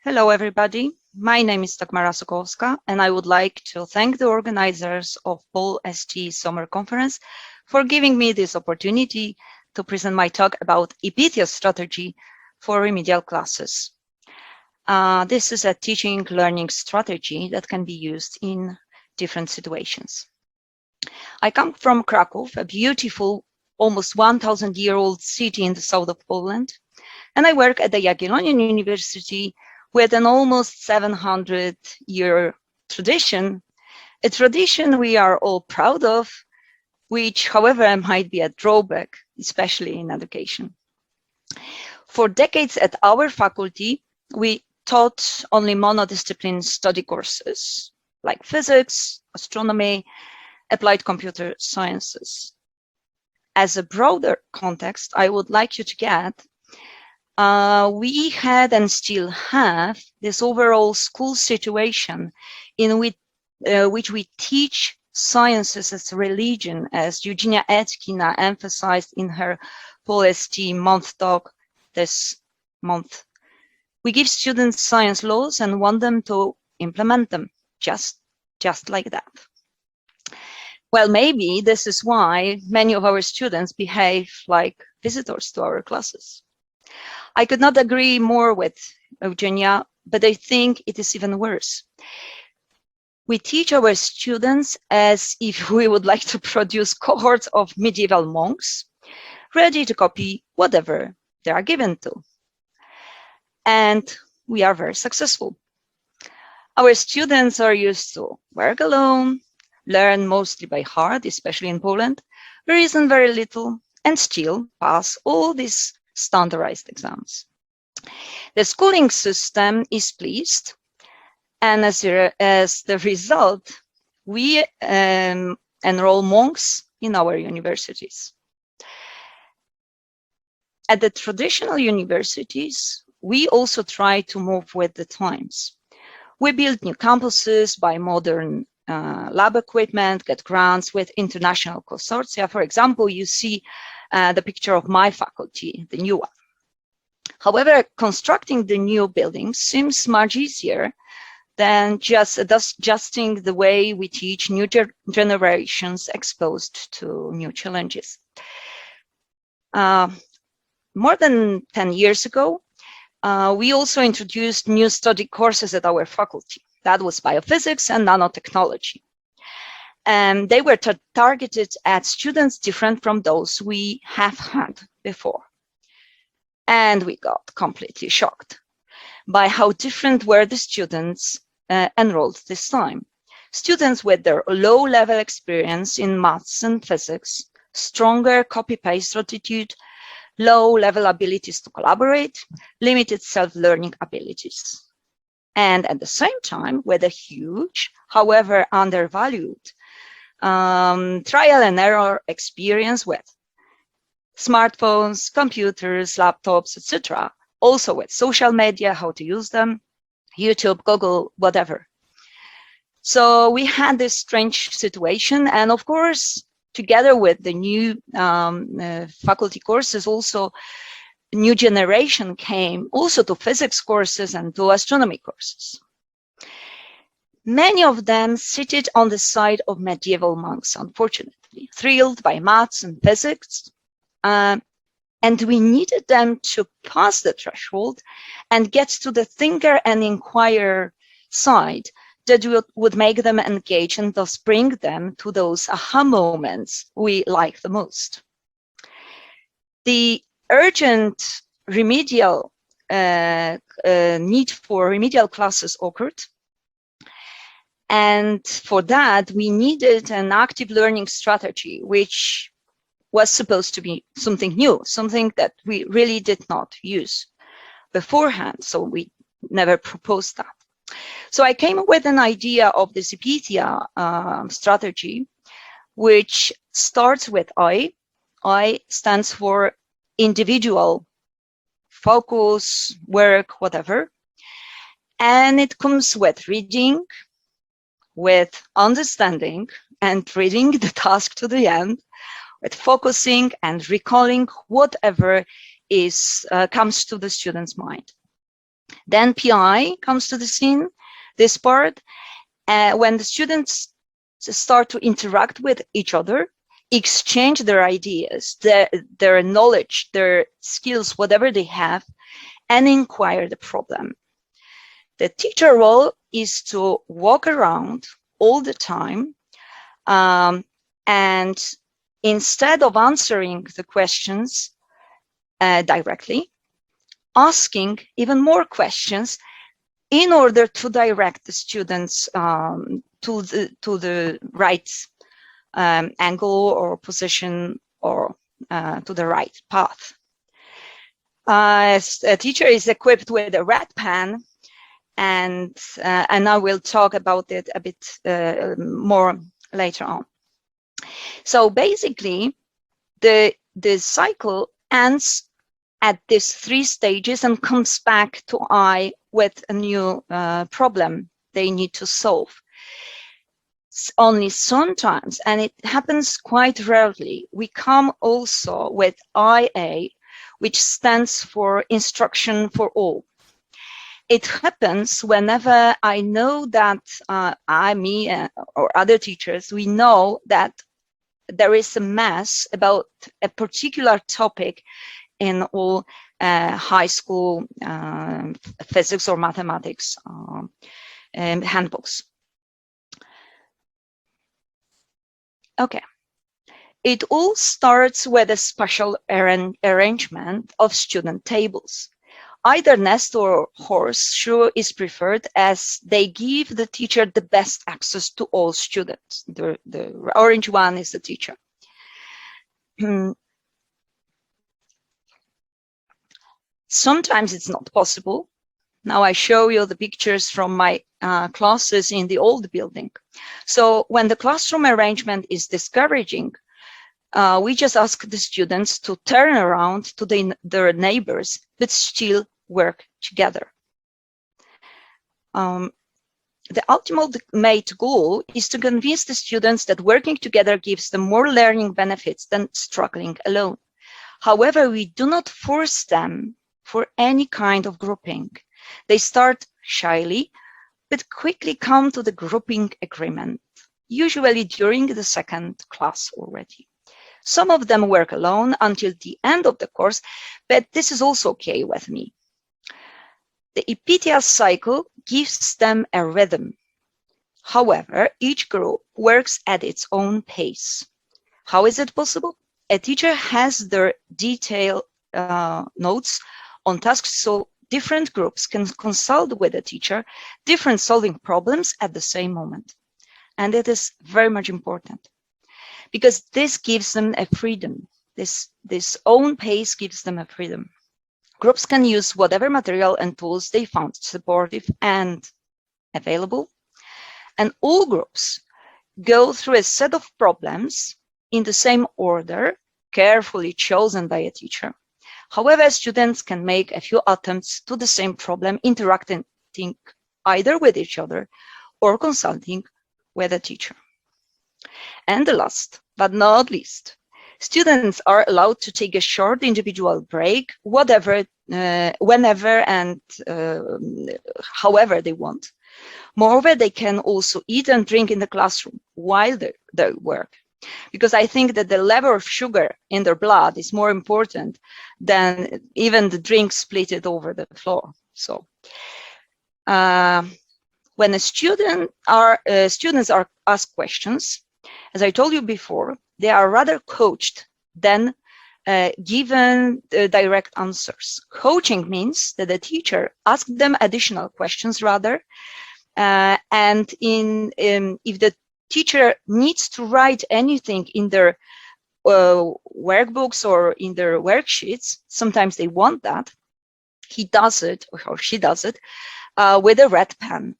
Hello, everybody. My name is Dagmara Sokołowska, and I would like to thank the organizers of PoLS-T Summer Conference for giving me this opportunity to present my talk about IPITHIA strategy for remedial classes. This is a teaching learning strategy that can be used in different situations. I come from Kraków, a beautiful, almost 1,000-year-old city in the south of Poland, and I work at the Jagiellonian University with an almost 700-year tradition, a tradition we are all proud of, which, however, might be a drawback, especially in education. For decades at our faculty, we taught only monodiscipline study courses like physics, astronomy, applied computer sciences. As a broader context, I would like you to get we had and still have this overall school situation in which we teach sciences as religion, as Eugenia Etkina emphasized in her PoLS-T month talk this month. We give students science laws and want them to implement them, just like that. Well, maybe this is why many of our students behave like visitors to our classes. I could not agree more with Eugenia, but I think it is even worse. We teach our students as if we would like to produce cohorts of medieval monks, ready to copy whatever they are given to. And we are very successful. Our students are used to work alone, learn mostly by heart, especially in Poland, reason very little, and still pass all these standardized exams. The schooling system is pleased, and as the result, we enroll monks in our universities. At the traditional universities, we also try to move with the times. We build new campuses, buy modern lab equipment, get grants with international consortia. For example, you see the picture of my faculty, the new one. However, constructing the new buildings seems much easier than just adjusting the way we teach new generations exposed to new challenges. More than 10 years ago, we also introduced new study courses at our faculty. That was biophysics and nanotechnology. And they were targeted at students different from those we have had before. And we got completely shocked by how different were the students enrolled this time. Students with their low-level experience in maths and physics, stronger copy-paste attitude, low-level abilities to collaborate, limited self-learning abilities. And at the same time, with a huge, however undervalued, trial and error experience with smartphones, computers, laptops, etc. Also with social media, how to use them, YouTube, Google, whatever. So we had this strange situation, and of course, together with the new faculty courses, also new generation came also to physics courses and to astronomy courses. Many of them seated on the side of medieval monks, unfortunately, thrilled by maths and physics. And we needed them to pass the threshold and get to the thinker and inquirer side that would make them engage and thus bring them to those aha moments we like the most. The urgent remedial need for remedial classes occurred. And for that, we needed an active learning strategy, which was supposed to be something new, something that we really did not use beforehand. So we never proposed that. So I came up with an idea of the Zupitia strategy, which starts with I. I stands for individual, focus, work, whatever. And it comes with reading, with understanding and reading the task to the end, with focusing and recalling whatever comes to the student's mind. Then PI comes to the scene, this part, when the students start to interact with each other, exchange their ideas, their knowledge, their skills, whatever they have, and inquire the problem. The teacher role is to walk around all the time, and instead of answering the questions directly, asking even more questions in order to direct the students to the right angle or position, or to the right path. A teacher is equipped with a red pen, and I will talk about it a bit more later on. So basically, the cycle ends at these 3 stages and comes back to I with a new problem they need to solve. Only sometimes, and it happens quite rarely, we come also with IA, which stands for Instruction for All. It happens whenever I know that me, or other teachers, we know that there is a mess about a particular topic in all high school physics or mathematics handbooks. Okay, it all starts with a special arrangement of student tables. Either nest or horseshoe is preferred, as they give the teacher the best access to all students. The orange one is the teacher. Sometimes it's not possible. Now I show you the pictures from my classes in the old building. So when the classroom arrangement is discouraging, we just ask the students to turn around to their neighbors, but still work together. The ultimate goal is to convince the students that working together gives them more learning benefits than struggling alone. However, we do not force them for any kind of grouping. They start shyly, but quickly come to the grouping agreement, usually during the 2nd class already. Some of them work alone until the end of the course, but this is also okay with me. The IPITHIA cycle gives them a rhythm. However, each group works at its own pace. How is it possible? A teacher has their detailed notes on tasks, so different groups can consult with a teacher, different solving problems at the same moment. And it is very much important, because this gives them a freedom. This own pace gives them a freedom. Groups can use whatever material and tools they found supportive and available. And all groups go through a set of problems in the same order, carefully chosen by a teacher. However, students can make a few attempts to the same problem, interacting either with each other or consulting with a teacher. And the last but not least, students are allowed to take a short individual break, whenever and however they want. Moreover, they can also eat and drink in the classroom while they work, because I think that the level of sugar in their blood is more important than even the drink split over the floor. So when students are asked questions, as I told you before, they are rather coached than given direct answers. Coaching means that the teacher asks them additional questions rather, and if the teacher needs to write anything in their workbooks or in their worksheets, sometimes they want that, he does it, or she does it, with a red pen.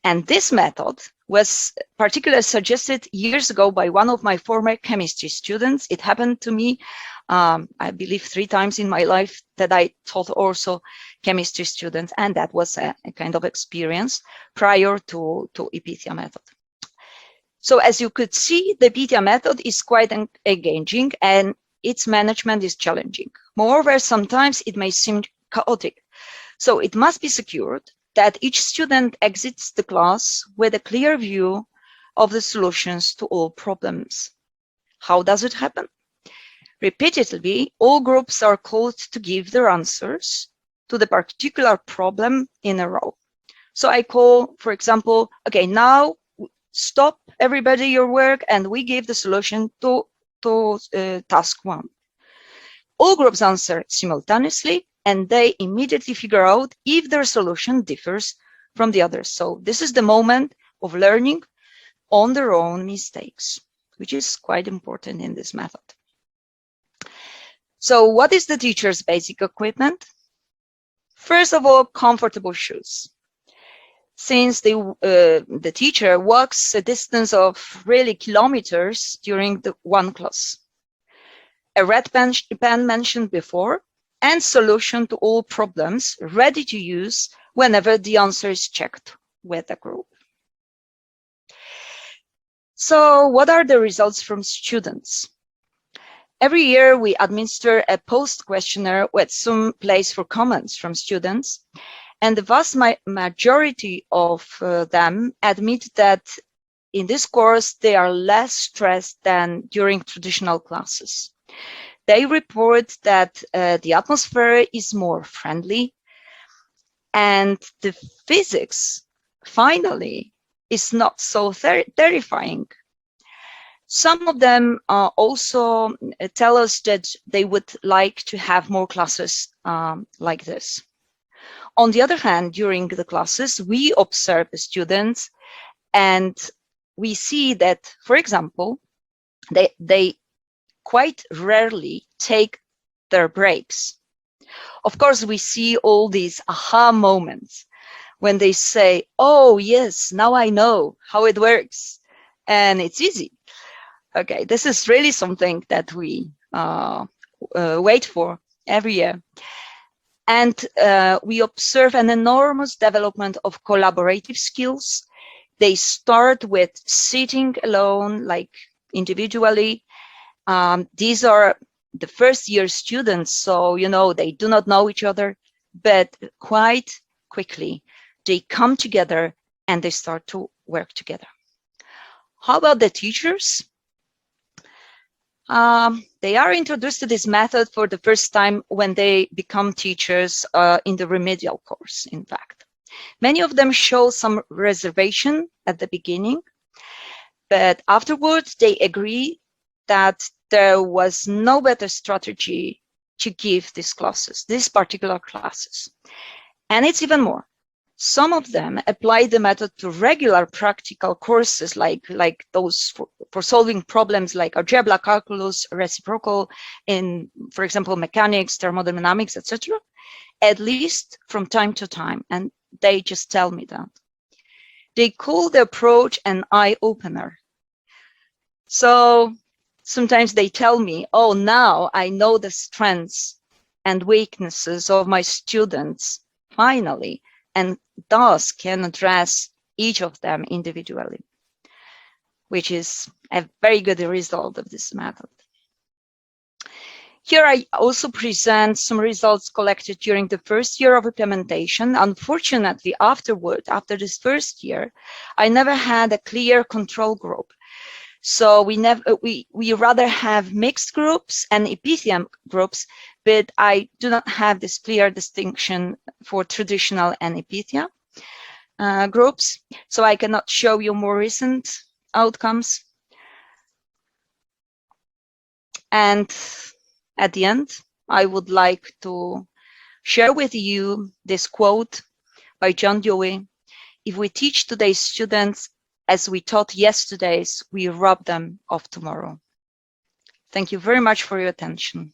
And this method was particularly suggested years ago by one of my former chemistry students. It happened to me, I believe, 3 times in my life that I taught also chemistry students, and that was a kind of experience prior to IPITHIA method. So as you could see, the IPITHIA method is quite engaging and its management is challenging. Moreover, sometimes it may seem chaotic. So it must be secured that each student exits the class with a clear view of the solutions to all problems. How does it happen? Repeatedly, all groups are called to give their answers to the particular problem in a row. So I call, for example, okay, now stop everybody your work and we give the solution to task 1. All groups answer simultaneously and they immediately figure out if their solution differs from the others. So this is the moment of learning on their own mistakes, which is quite important in this method. So what is the teacher's basic equipment? First of all, comfortable shoes. Since the teacher walks a distance of really kilometers during the one class. A red pen mentioned before, and solution to all problems ready to use whenever the answer is checked with a group. So what are the results from students? Every year we administer a post questionnaire with some place for comments from students, and the vast majority of them admit that in this course they are less stressed than during traditional classes. They report that the atmosphere is more friendly and the physics finally is not so terrifying. Some of them also tell us that they would like to have more classes like this. On the other hand, during the classes, we observe the students and we see that, for example, they quite rarely take their breaks. Of course, we see all these aha moments when they say, oh, yes, now I know how it works and it's easy. Okay, this is really something that we wait for every year. And we observe an enormous development of collaborative skills. They start with sitting alone, like individually. These are the first year students, so, you know, they do not know each other, but quite quickly they come together and they start to work together. How about the teachers? They are introduced to this method for the first time when they become teachers in the remedial course, in fact. Many of them show some reservation at the beginning, but afterwards they agree that there was no better strategy to give these classes, these particular classes. And it's even more. Some of them apply the method to regular practical courses like those for solving problems like algebra, calculus, reciprocal in, for example, mechanics, thermodynamics, etc., at least from time to time. And they just tell me that. They call the approach an eye-opener. So sometimes they tell me, oh, now I know the strengths and weaknesses of my students, finally, and thus can address each of them individually, which is a very good result of this method. Here I also present some results collected during the first year of implementation. Unfortunately, after this first year, I never had a clear control group. So we rather have mixed groups and IPITHIA groups, but I do not have this clear distinction for traditional and IPITHIA groups. So I cannot show you more recent outcomes. And at the end, I would like to share with you this quote by John Dewey. If we teach today's students as we taught yesterday's, we rob them of tomorrow. Thank you very much for your attention.